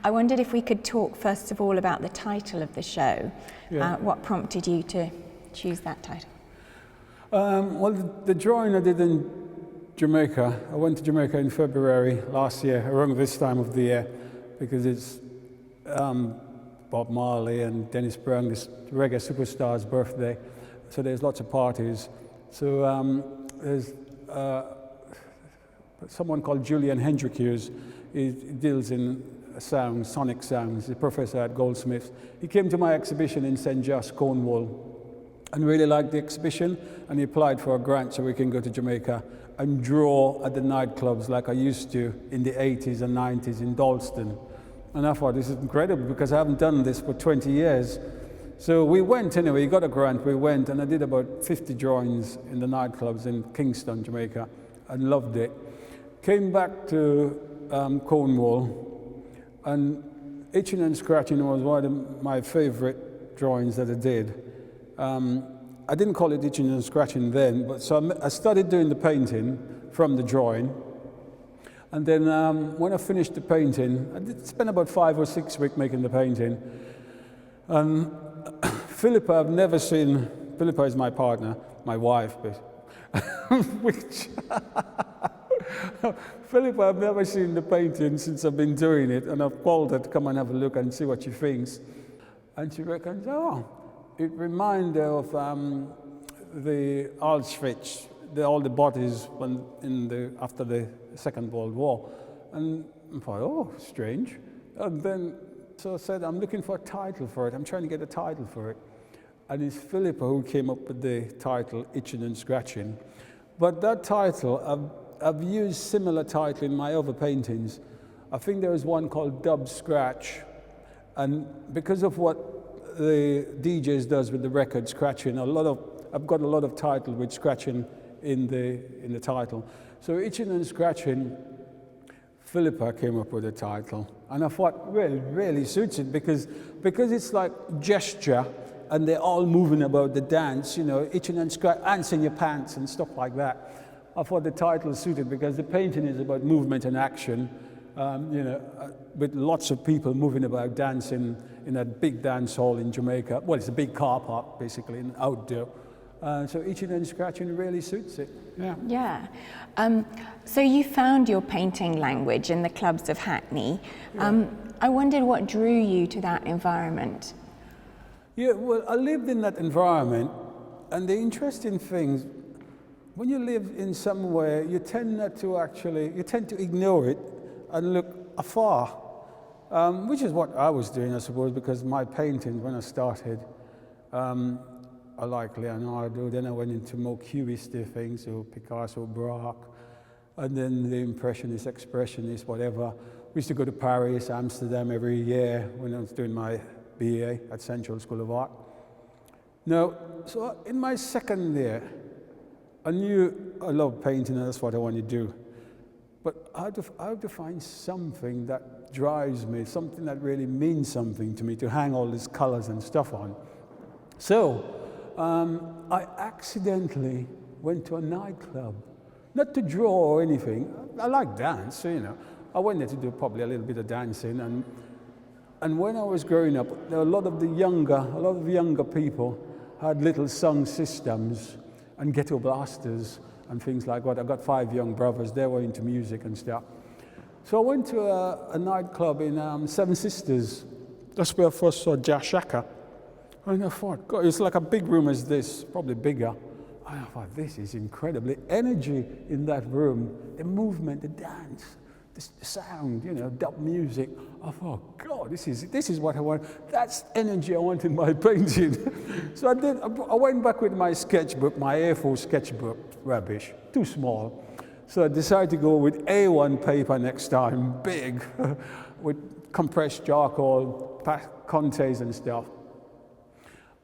I wondered if we could talk first of all about the title of the show. Yeah. What prompted you to choose that title? Well, the drawing I did in Jamaica, I went to Jamaica in February last year, around this time of the year, because it's Bob Marley and Dennis Brown, this reggae superstar's birthday. So there's lots of parties. So there's someone called Julian Hendricks. He deals in sounds, sonic sounds. He's a professor at Goldsmiths. He came to my exhibition in St. Just, Cornwall, and really liked the exhibition, and he applied for a grant so we can go to Jamaica and draw at the nightclubs like I used to in the 80s and 90s in Dalston. And I thought, this is incredible because I haven't done this for 20 years. So we went anyway, he got a grant, we went, and I did about 50 drawings in the nightclubs in Kingston, Jamaica, and loved it. Came back to Cornwall, and Itchin Scratchin was one of my favorite drawings that I did. I didn't call it Itchin Scratchin then, but so I started doing the painting from the drawing. And then when I finished the painting, I did spend about 5 or 6 weeks making the painting. And Philippa, I've never seen, Philippa is my partner, my wife, which Philippa, I've never seen the painting since I've been doing it, and I've called her to come and have a look and see what she thinks. And she reckons, oh, it reminds her of the Auschwitz, all the bodies after the Second World War. And I thought, oh, strange. And then, so I said, I'm looking for a title for it. I'm trying to get a title for it. And it's Philippa who came up with the title, Itchin Scratchin. But that title, I've used similar title in my other paintings. I think there was one called Dub Scratch. And because of what the DJs does with the record scratching, I've got a lot of title with scratching in the title. So Itchin Scratchin, Philippa came up with the title, and I thought really suits it because it's like gesture, and they're all moving about the dance, you know, itching and scratch, ants in your pants and stuff like that. I thought the title suited because the painting is about movement and action, you know, with lots of people moving about dancing in a big dance hall in Jamaica. Well, it's a big car park, basically, an outdoor. So Itchin and Scratching really suits it. Yeah. Yeah. So you found your painting language in the clubs of Hackney. Yeah. I wondered what drew you to that environment. Yeah, well, I lived in that environment, and the interesting things, when you live in somewhere, you tend to ignore it and look afar, which is what I was doing, I suppose, because my painting, when I started, I like Leonardo, then I went into more cubist things, so Picasso, Braque, and then the Impressionist, Expressionist, whatever. We used to go to Paris, Amsterdam every year when I was doing my BA at Central School of Art. Now, so in my second year, I knew I loved painting and that's what I wanted to do. But I have to find something that drives me, something that really means something to me, to hang all these colors and stuff on. So, I accidentally went to a nightclub, not to draw or anything. I like dance, so, you know. I went there to do probably a little bit of dancing, and when I was growing up, there were a lot of younger people had little sound systems and ghetto blasters and things like that. I got 5 young brothers, they were into music and stuff. So I went to a nightclub in Seven Sisters. That's where I first saw Jazz Shaka. And I thought, God, it's like a big room as this, probably bigger. And I thought, this is incredible. The energy in that room, the movement, the dance, the sound, you know, dub music. I thought, God, this is what I want. That's energy I want in my painting. So I went back with my sketchbook, my A4 sketchbook, rubbish, too small. So I decided to go with A1 paper next time, big, with compressed charcoal, Contes and stuff.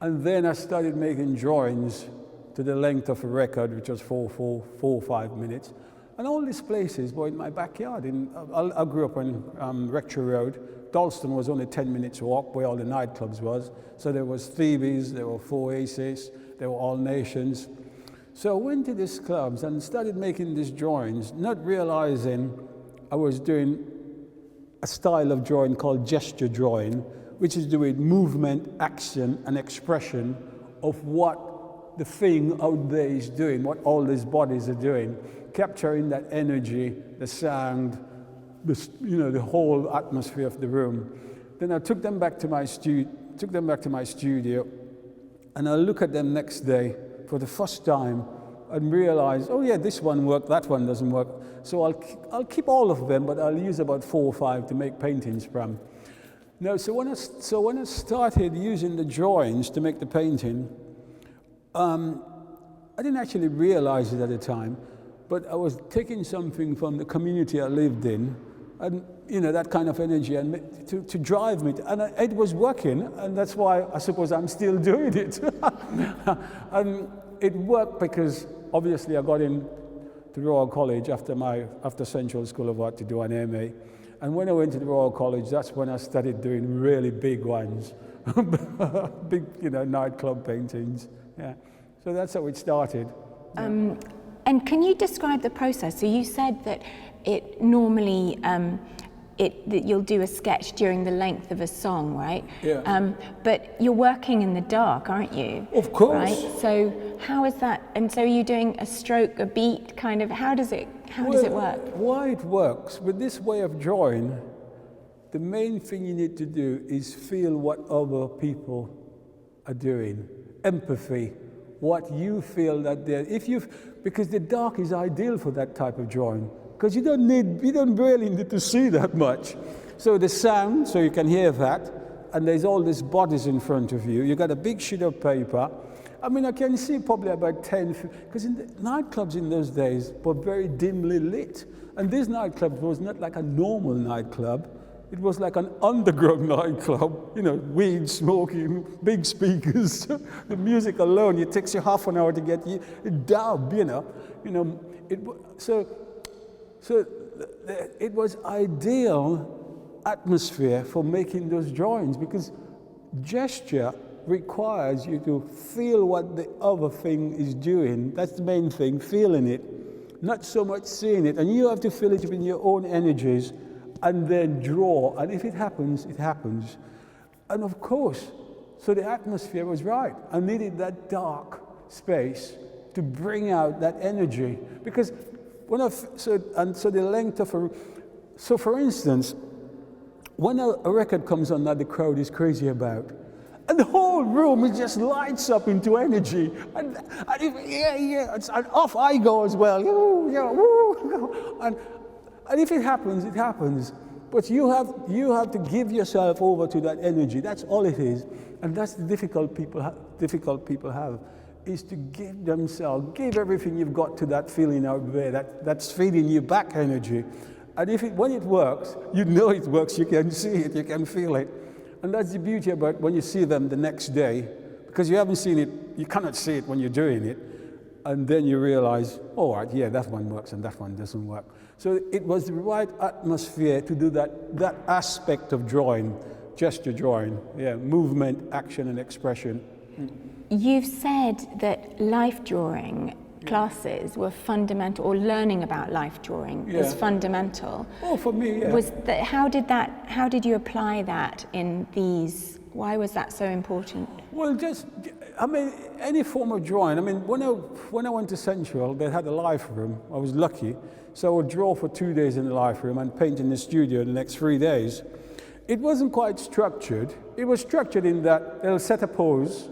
And then I started making drawings to the length of a record, which was 4 or 5 minutes. And all these places were in my backyard. I grew up on Rectory Road. Dalston was only 10 minutes walk where all the nightclubs was. So there was Thebes, there were Four Aces, there were All Nations. So I went to these clubs and started making these drawings, not realizing I was doing a style of drawing called gesture drawing, which is doing movement, action, and expression of what the thing out there is doing, what all these bodies are doing, capturing that energy, the sound, the whole atmosphere of the room. Then I took them back to my studio, and I look at them next day for the first time and realize, oh yeah, this one worked, that one doesn't work. So I'll keep all of them, but I'll use about 4 or 5 to make paintings from. No, so when I started using the drawings to make the painting, I didn't actually realize it at the time, but I was taking something from the community I lived in, and that kind of energy, and to drive me, and it was working, and that's why I suppose I'm still doing it. And it worked because obviously I got into Royal College after Central School of Art to do an MA. And when I went to the Royal College, that's when I started doing really big ones, big, nightclub paintings. Yeah, so that's how it started. And can you describe the process? So you said that it normally that you'll do a sketch during the length of a song, right? Yeah. But you're working in the dark, aren't you? Of course. Right. So how is that? And so are you doing a stroke, a beat, kind of? How does it work? Why it works with this way of drawing, the main thing you need to do is feel what other people are doing. Empathy, what you feel that they're. Because the dark is ideal for that type of drawing. Because you don't really need to see that much. So the sound, so you can hear that, and there's all these bodies in front of you. You got a big sheet of paper. I mean, I can see probably about 10, because nightclubs in those days were very dimly lit. And this nightclub was not like a normal nightclub. It was like an underground nightclub, weed smoking, big speakers. The music alone, it takes you half an hour to get you dub, So it was ideal atmosphere for making those drawings, because gesture requires you to feel what the other thing is doing. That's the main thing, feeling it, not so much seeing it. And you have to feel it in your own energies and then draw. And if it happens, it happens. And of course, so the atmosphere was right. I needed that dark space to bring out that energy, because so the length of so for instance, when a record comes on that the crowd is crazy about, and the whole room it just lights up into energy, and off I go as well, and if it happens, it happens. But you have to give yourself over to that energy. That's all it is, and that's the difficult people have. Is to give everything you've got to that feeling out there, that's feeding you back energy. And when it works, you know it works, you can see it, you can feel it. And that's the beauty about when you see them the next day, because you haven't seen it, you cannot see it when you're doing it. And then you realize, all right, yeah, that one works and that one doesn't work. So it was the right atmosphere to do that aspect of drawing, gesture drawing, movement, action, and expression. You've said that life drawing classes were fundamental, or learning about life drawing was fundamental. Oh, for me, yeah. How did you apply that in these? Why was that so important? Well, any form of drawing. When I went to Central, they had a life room. I was lucky. So I would draw for 2 days in the life room and paint in the studio the next 3 days. It wasn't quite structured. It was structured in that they'll set a pose,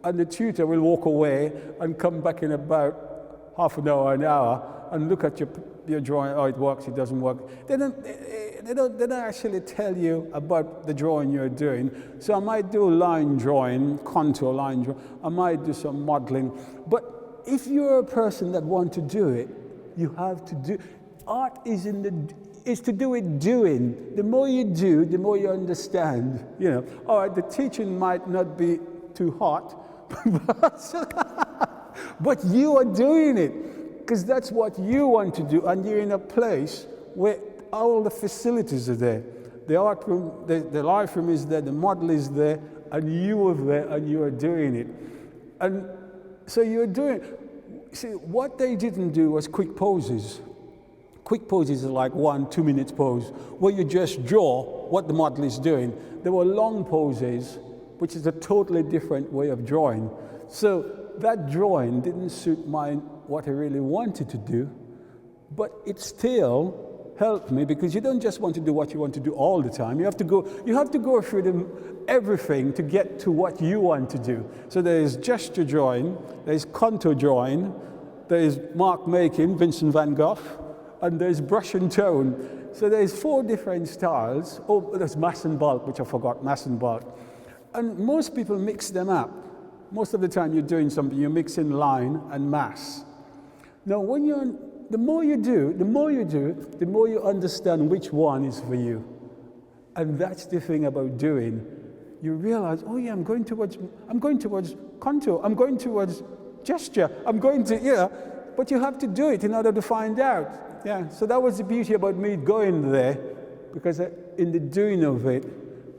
and the tutor will walk away and come back in about half an hour, and look at your drawing, how it works, it doesn't work. They don't actually tell you about the drawing you're doing. So I might do line drawing, contour line drawing, I might do some modeling. But if you're a person that wants to do it, you have to do. Art is to do it doing. The more you do, the more you understand. All right, the teaching might not be too hot, but you are doing it because that's what you want to do, and you're in a place where all the facilities are there. The art room, the life room is there, the model is there, and you are there, and you are doing it. And so you're doing. See, what they didn't do was quick poses. quick poses are like 1-2 minutes pose, where you just draw what the model is doing. There were long poses, which is a totally different way of drawing. So that drawing didn't suit what I really wanted to do, but it still helped me, because you don't just want to do what you want to do all the time. You have to go through everything to get to what you want to do. So there is gesture drawing, there is contour drawing, there is mark making, Vincent van Gogh, and there's brush and tone. So there's 4 different styles. Oh, there's mass and bulk, which I forgot, mass and bulk. And most people mix them up. Most of the time you're doing something, you're mixing line and mass. Now, the more you do, the more you understand which one is for you. And that's the thing about doing. You realize, oh yeah, I'm going towards contour, I'm going towards gesture, but you have to do it in order to find out. Yeah, so that was the beauty about me going there, because in the doing of it,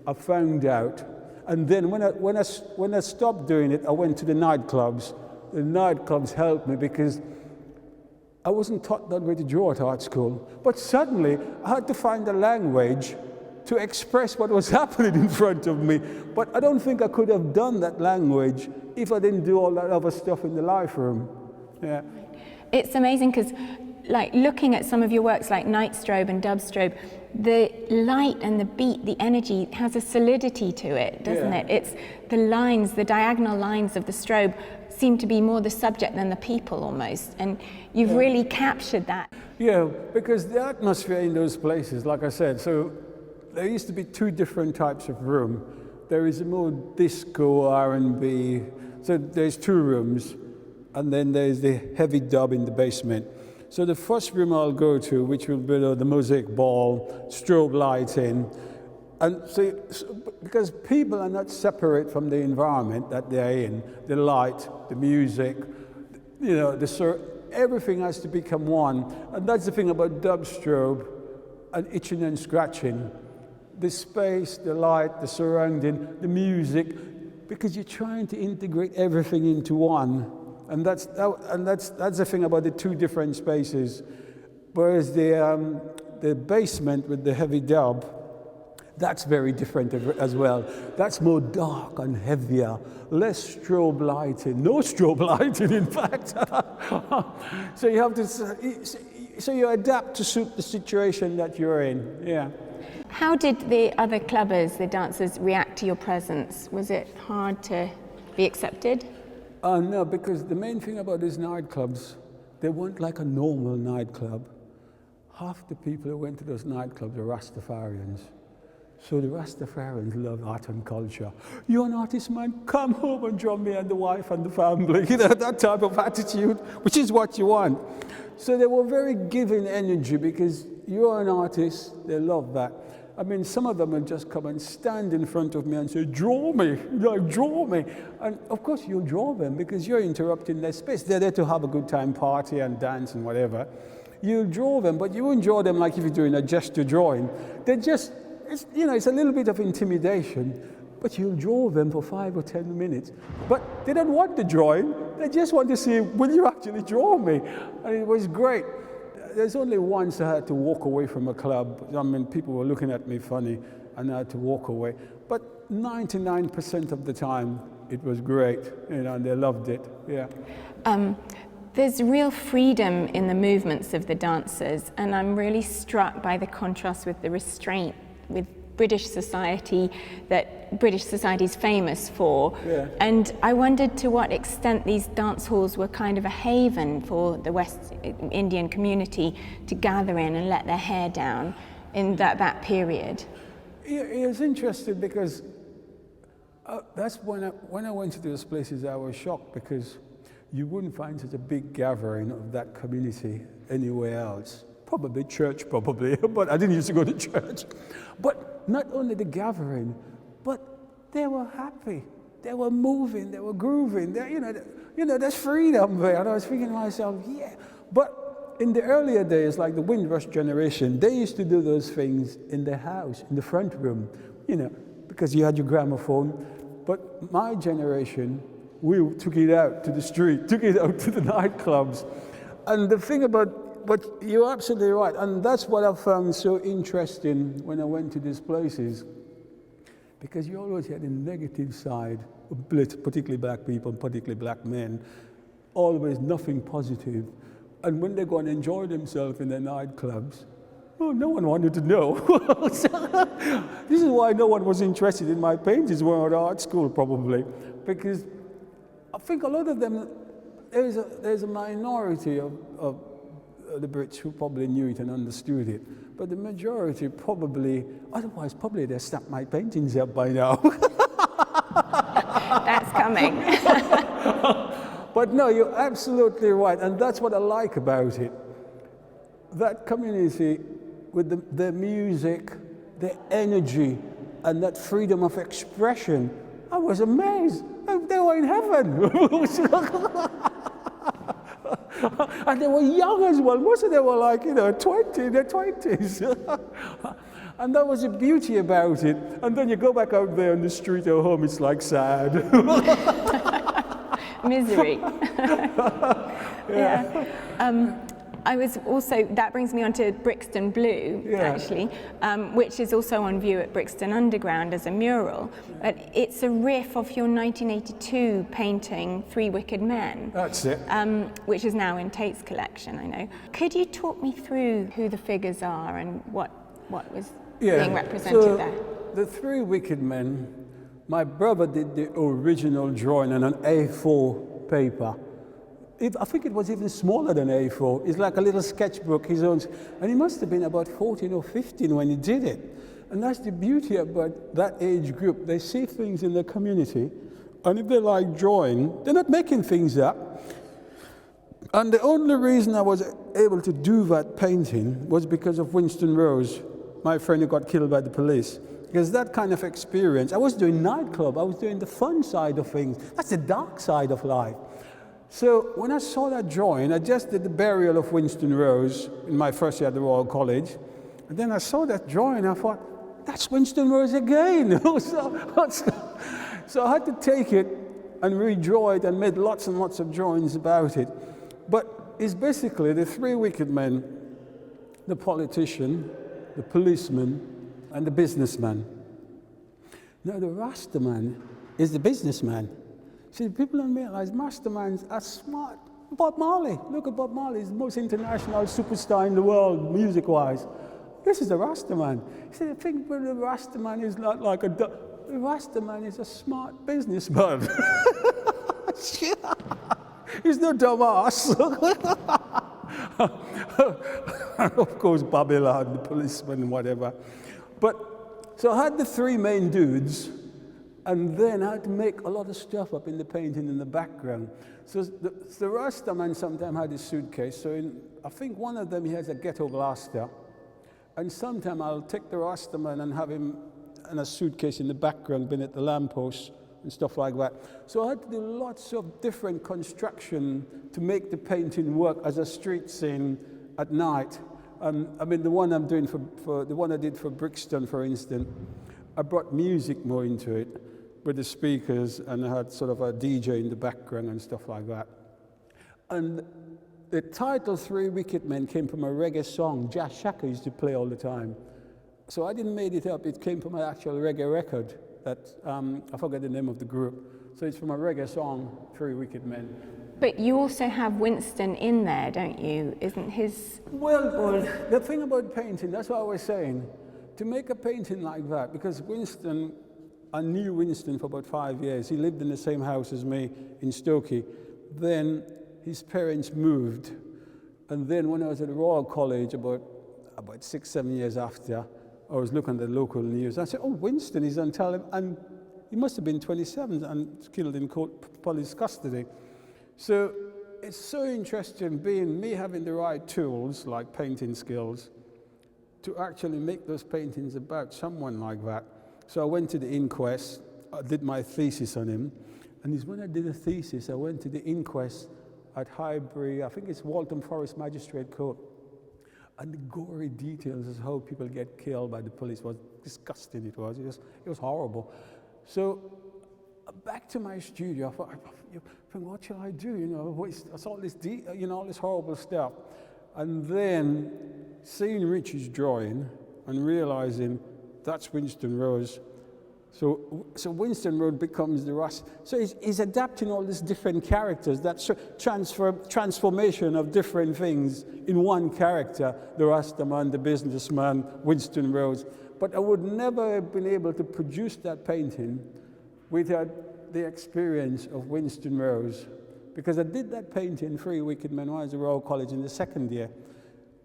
I found out. And then when I stopped doing it, I went to the nightclubs. The nightclubs helped me, because I wasn't taught that way to draw at art school. But suddenly, I had to find a language to express what was happening in front of me. But I don't think I could have done that language if I didn't do all that other stuff in the life room. Yeah. It's amazing, because like looking at some of your works like Night Strobe and Dub Strobe, the light and the beat, the energy has a solidity to it, doesn't it? It's the lines, the diagonal lines of the strobe seem to be more the subject than the people almost, and you've really captured that. Yeah, because the atmosphere in those places, like I said, so there used to be 2 different types of room. There is a more disco, R&B, so there's 2 rooms, and then there's the heavy dub in the basement. So the first room I'll go to, which will be the mosaic ball, strobe lighting, and so because people are not separate from the environment that they're in, the light, the music, everything has to become one. And that's the thing about dub strobe and Itchin and Scratchin. The space, the light, the surrounding, the music, because you're trying to integrate everything into one. And that's the thing about the 2 different spaces. Whereas the basement with the heavy dub, that's very different as well. That's more dark and heavier, less strobe lighting, no strobe lighting, in fact. So you have to, so you adapt to suit the situation that you're in. Yeah. How did the other clubbers, the dancers, react to your presence? Was it hard to be accepted? No, because the main thing about these nightclubs, they weren't like a normal nightclub. Half the people who went to those nightclubs are Rastafarians. So the Rastafarians love art and culture. You're an artist, man, come home and join me and the wife and the family. That type of attitude, which is what you want. So they were very giving energy, because you're an artist, they love that. I mean, some of them will just come and stand in front of me and say, draw me, draw me. And of course you'll draw them, because you're interrupting their space. They're there to have a good time, party and dance and whatever. You'll draw them, but you won't draw them like if you're doing a gesture drawing. They're just, it's a little bit of intimidation, but you'll draw them for 5 or 10 minutes. But they don't want the drawing, they just want to see, will you actually draw me? And it was great. There's only once I had to walk away from a club. I mean, people were looking at me funny, and I had to walk away. But 99% of the time, it was great, and they loved it, yeah. There's real freedom in the movements of the dancers, and I'm really struck by the contrast with the restraint with British society that British society is famous for. Yeah. And I wondered to what extent these dance halls were kind of a haven for the West Indian community to gather in and let their hair down in that period. It was interesting, because that's when I went to those places, I was shocked, because you wouldn't find such a big gathering of that community anywhere else. Probably church, but I didn't used to go to church. But not only the gathering, but they were happy. They were moving, they were grooving. There's freedom there. And I was thinking to myself, yeah. But in the earlier days, like the Windrush generation, they used to do those things in their house, in the front room, because you had your gramophone. But my generation, we took it out to the street, took it out to the nightclubs. And the thing about but you're absolutely right, and that's what I found so interesting when I went to these places, because you always had a negative side, particularly black people, particularly black men, always nothing positive. And when they go and enjoy themselves in their nightclubs, oh, no one wanted to know. This is why no one was interested in my paintings when I was at art school, probably, because I think a lot of them, there's a minority of the Brits who probably knew it and understood it, but the majority probably, otherwise probably they snapped my paintings up by now. That's coming. But no, you're absolutely right, and that's what I like about it. That community with their music, their energy, and that freedom of expression, I was amazed. They were in heaven. And they were young as well. Most of them were like, 20, in their 20s. And that was the beauty about it. And then you go back out there on the street at home, it's like sad. Misery. Yeah. I was also, that brings me on to Brixton Blue, actually, which is also on view at Brixton Underground as a mural. But it's a riff of your 1982 painting, Three Wicked Men. That's it. Which is now in Tate's collection, I know. Could you talk me through who the figures are and what was being represented there? The Three Wicked Men, my brother did the original drawing on an A4 paper. I think it was even smaller than A4. It's like a little sketchbook, his own. And he must have been about 14 or 15 when he did it. And that's the beauty about that age group. They see things in the community, and if they like drawing, they're not making things up. And the only reason I was able to do that painting was because of Winston Rose, my friend who got killed by the police. Because that kind of experience, I was doing nightclub, I was doing the fun side of things. That's the dark side of life. So when I saw that drawing, I just did the burial of Winston Rose in my first year at the Royal College. And then I saw that drawing, I thought, that's Winston Rose again. So I had to take it and redraw it and made lots and lots of drawings about it. But it's basically the three wicked men, the politician, the policeman, and the businessman. Now the Rastaman is the businessman. See, people don't realize Masterminds are smart. Bob Marley, look at Bob Marley, he's the most international superstar in the world, music-wise. This is the Rastaman. See, the thing with the Rastaman is not like the Rastaman is a smart businessman. He's no dumbass. Of course, Babylon, the policeman, whatever. But, so I had the three main dudes, and then I had to make a lot of stuff up in the painting in the background. So the Rastaman sometimes had a suitcase. So I think one of them, he has a ghetto blaster. And sometimes I'll take the Rastaman and have him in a suitcase in the background, beneath the lamppost and stuff like that. So I had to do lots of different construction to make the painting work as a street scene at night. I mean, the one I'm doing for the one I did for Brixton, for instance, I brought music more into it with the speakers, and I had sort of a DJ in the background and stuff like that. And the title Three Wicked Men came from a reggae song Jazz Shaka used to play all the time. So I didn't make it up, it came from an actual reggae record that, I forget the name of the group. So it's from a reggae song, Three Wicked Men. But you also have Winston in there, don't you? Isn't his... Well, the thing about painting, that's what I was saying. To make a painting like that, because Winston, I knew Winston for about 5 years. He lived in the same house as me in Stokey. Then his parents moved. And then when I was at the Royal College, about 6, 7 years after, I was looking at the local news. I said, oh, Winston is on television. And he must have been 27 and killed in police custody. So it's so interesting me having the right tools, like painting skills, to actually make those paintings about someone like that. So I went to the inquest, I did my thesis on him, and it's when I did a thesis, I went to the inquest at Highbury, I think it's Waltham Forest Magistrate Court, and the gory details of how people get killed by the police was disgusting. It was horrible. So back to my studio, I thought, what shall I do? It's all this, all this horrible stuff. And then seeing Richie's drawing and realizing that's Winston Rose. So Winston Rose becomes the Rust. So he's adapting all these different characters, that transformation of different things in one character, the Rastaman, the businessman, Winston Rose. But I would never have been able to produce that painting without the experience of Winston Rose, because I did that painting 3 weeks in Manoise Royal College in the second year,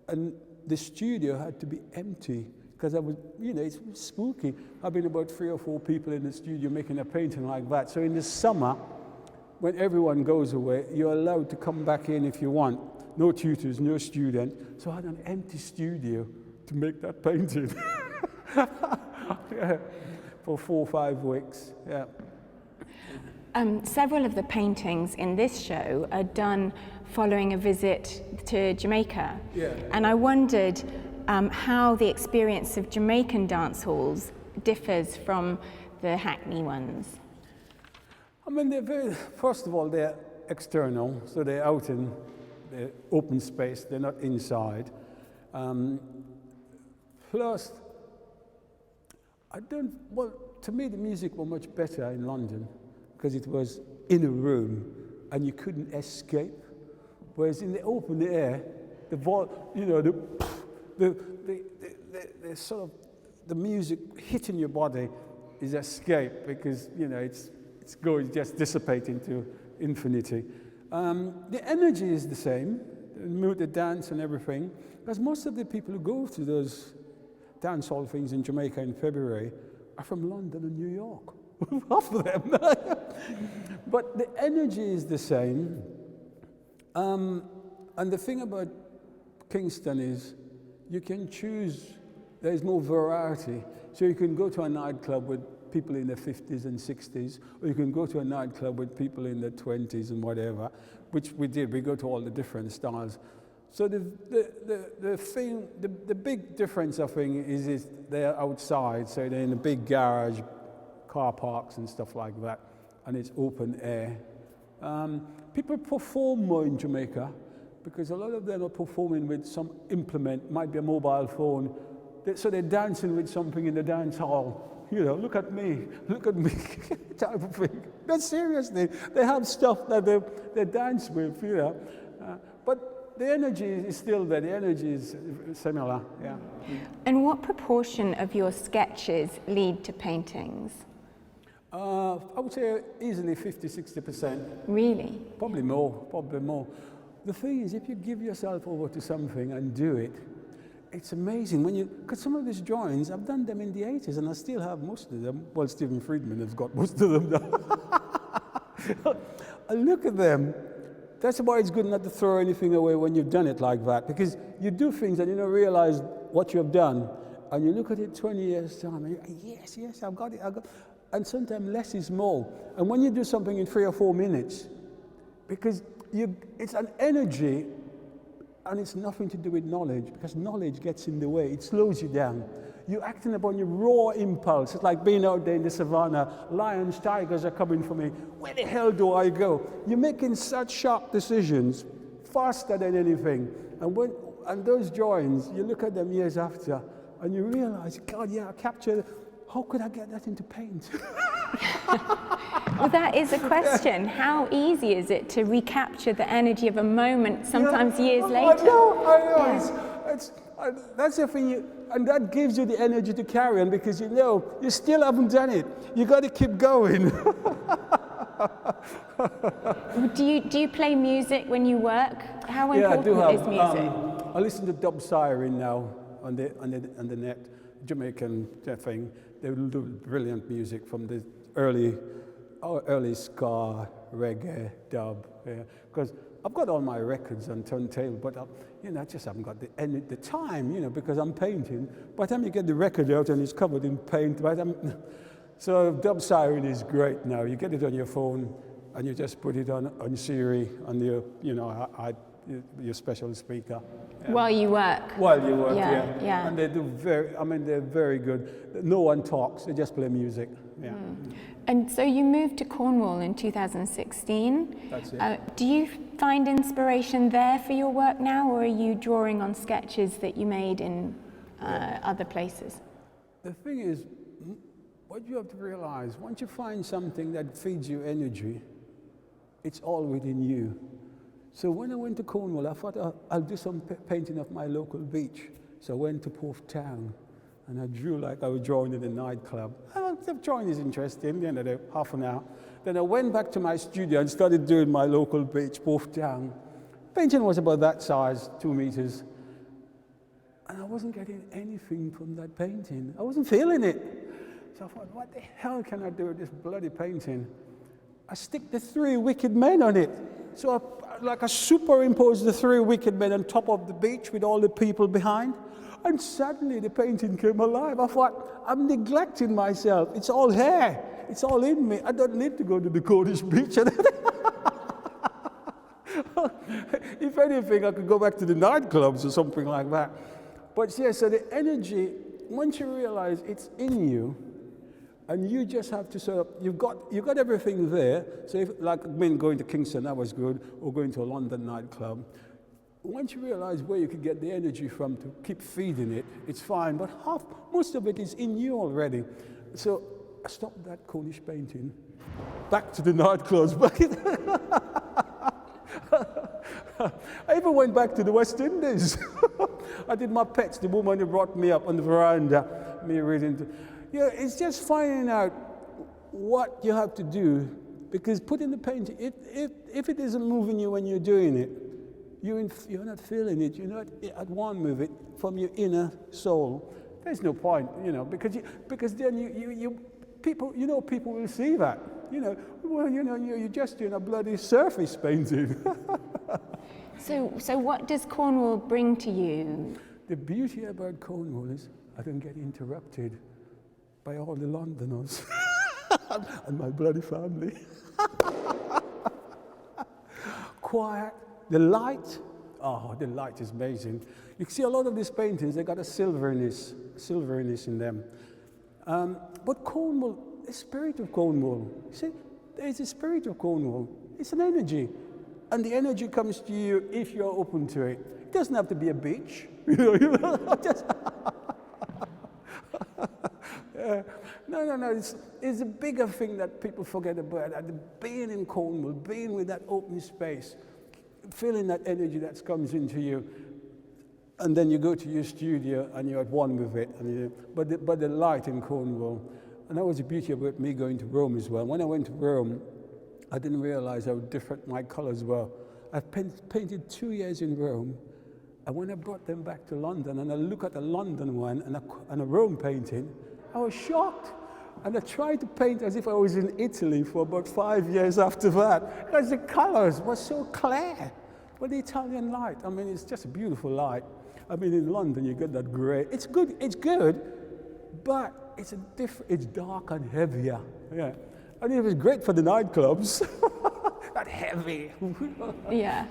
and the studio had to be empty because I was, it's spooky having about 3 or 4 people in the studio making a painting like that. So in the summer, when everyone goes away, you're allowed to come back in if you want. No tutors, no student. So I had an empty studio to make that painting. Yeah, for 4 or 5 weeks, yeah. Several of the paintings in this show are done following a visit to Jamaica. Yeah. And I wondered how the experience of Jamaican dance halls differs from the Hackney ones. I mean, first of all, they're external, so they're out in the open space, they're not inside. Plus, to me the music was much better in London because it was in a room and you couldn't escape. Whereas in the open air, the sort of the music hitting your body is escape because it's just dissipating to infinity. The energy is the same, the mood, the dance and everything, because most of the people who go to those dance hall things in Jamaica in February are from London and New York. Half of them. But the energy is the same. And the thing about Kingston is you can choose, there's more variety. So you can go to a nightclub with people in their 50s and 60s, or you can go to a nightclub with people in their 20s and whatever, which we did. We go to all the different styles. So the big difference, I think, is they're outside, so they're in a big garage, car parks and stuff like that, and it's open air. People perform more in Jamaica because a lot of them are performing with some implement, might be a mobile phone, so they're dancing with something in the dance hall. Look at me, type of thing. But seriously, they have stuff that they dance with, but the energy is still there. The energy is similar, yeah. And what proportion of your sketches lead to paintings? I would say easily 50-60%. Really? Probably more. The thing is, if you give yourself over to something and do it, it's amazing because some of these drawings, I've done them in the 80s and I still have most of them. Well, Stephen Friedman has got most of them now. I look at them. That's why it's good not to throw anything away when you've done it like that, because you do things and you don't realize what you have done, and you look at it 20 years time and you go, yes, I've got it. And sometimes less is more. And when you do something in 3 or 4 minutes, because it's an energy and it's nothing to do with knowledge, because knowledge gets in the way. It slows you down. You're acting upon your raw impulse. It's like being out there in the savannah. Lions, tigers are coming for me. Where the hell do I go? You're making such sharp decisions, faster than anything. And those drawings, you look at them years after, and you realize, God, yeah, I captured. How could I get that into paint? Well, that is a question. How easy is it to recapture the energy of a moment, sometimes years later? I know. Yeah. That's the thing, and that gives you the energy to carry on because you still haven't done it. You got to keep going. Do you play music when you work? How important is music? I listen to Dub Siren now on the net, Jamaican thing. They will do brilliant music from the early ska, reggae, dub. Because I've got all my records on turntable, but I just haven't got the time, because I'm painting. By the time you get the record out and it's covered in paint, so Dub Siren is great now. You get it on your phone and you just put it on Siri on your, your special speaker. While you work. Yeah. And they do they're very good. No one talks, they just play music. Yeah. And so you moved to Cornwall in 2016. That's it. Do you find inspiration there for your work now, or are you drawing on sketches that you made in other places? The thing is, what you have to realize, once you find something that feeds you energy, it's all within you. So when I went to Cornwall, I thought I'll do some painting of my local beach. So I went to Porth Town, and I drew like I was drawing in a nightclub. The drawing is interesting, you know, half an hour. Then I went back to my studio and started doing my local beach, Porth Town. Painting was about that size, 2 meters. And I wasn't getting anything from that painting. I wasn't feeling it. So I thought, what the hell can I do with this bloody painting? I stick the 3 wicked men on it. So I superimposed the 3 wicked men on top of the beach with all the people behind. And suddenly the painting came alive. I thought, I'm neglecting myself. It's all here. It's all in me. I don't need to go to the Cornish beach. If anything, I could go back to the nightclubs or something like that. But yeah, so the energy, once you realize it's in you, and you just have to sort of, you've got everything there. So if, like going to Kingston, that was good, or going to a London nightclub. Once you realize where you could get the energy from to keep feeding it, it's fine. But most of it is in you already. So I stopped that Cornish painting, back to the nightclubs. I even went back to the West Indies. I did my pets, the woman who brought me up on the veranda, me reading. Yeah, it's just finding out what you have to do, because putting the painting, if it isn't moving you when you're doing it, you're not feeling it, you're not at one with it from your inner soul. There's no point, you know, because then people will see that, you know. Well, you know, you're just doing a bloody surface painting. So what does Cornwall bring to you? The beauty about Cornwall is I don't get interrupted by all the Londoners and my bloody family. Quiet. The light is amazing. You can see a lot of these paintings, they got a silveriness in them. But Cornwall, the spirit of Cornwall, see, there's a spirit of Cornwall. It's an energy. And the energy comes to you if you're open to it. It doesn't have to be a beach. No, it's a bigger thing that people forget about. Being in Cornwall, being with that open space, feeling that energy that comes into you, and then you go to your studio and you're at one with it. But the light in Cornwall, and that was the beauty about me going to Rome as well. When I went to Rome, I didn't realize how different my colors were. I painted 2 years in Rome, and when I brought them back to London, and I look at a London one and a Rome painting, I was shocked. And I tried to paint as if I was in Italy for about 5 years after that, because the colors were so clear. But the Italian light, I mean, it's just a beautiful light. I mean, in London, you get that gray. It's good, but it's dark and heavier. Yeah. And it was great for the nightclubs. That heavy. Yeah.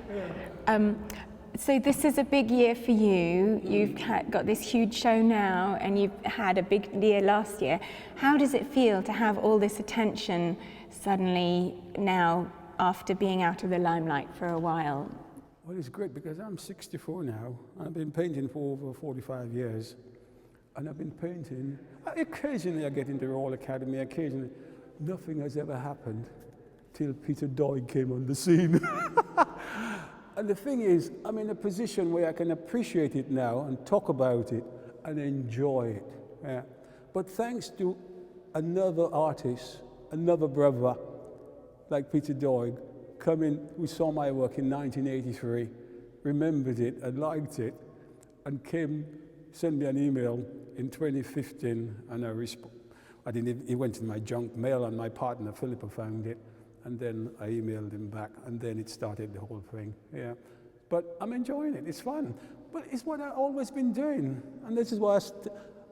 So this is a big year for you. You've got this huge show now, and you've had a big year last year. How does it feel to have all this attention suddenly now after being out of the limelight for a while? Well, it's great because I'm 64 now. I've been painting for over 45 years. And I've been painting. Occasionally I get into the Royal Academy, occasionally. Nothing has ever happened till Peter Doig came on the scene. And the thing is, I'm in a position where I can appreciate it now and talk about it and enjoy it. Yeah. But thanks to another artist, another brother, like Peter Doig, who saw my work in 1983, remembered it and liked it, and sent me an email in 2015, and he went in my junk mail, and my partner, Philippa, found it. And then I emailed him back, and then it started the whole thing. Yeah, but I'm enjoying it. It's fun, but it's what I've always been doing, and this is why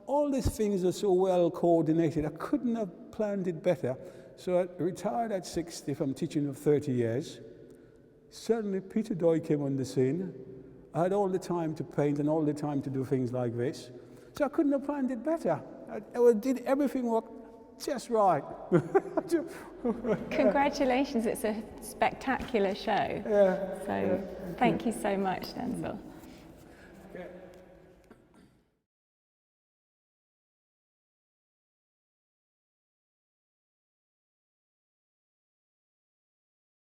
all these things are so well coordinated. I couldn't have planned it better. So I retired at 60 from teaching of 30 years. Suddenly, Peter Doig came on the scene. I had all the time to paint and all the time to do things like this. So I couldn't have planned it better. I did everything work just right. Congratulations, it's a spectacular show. Yeah. So thank you so much, Denzil. Okay.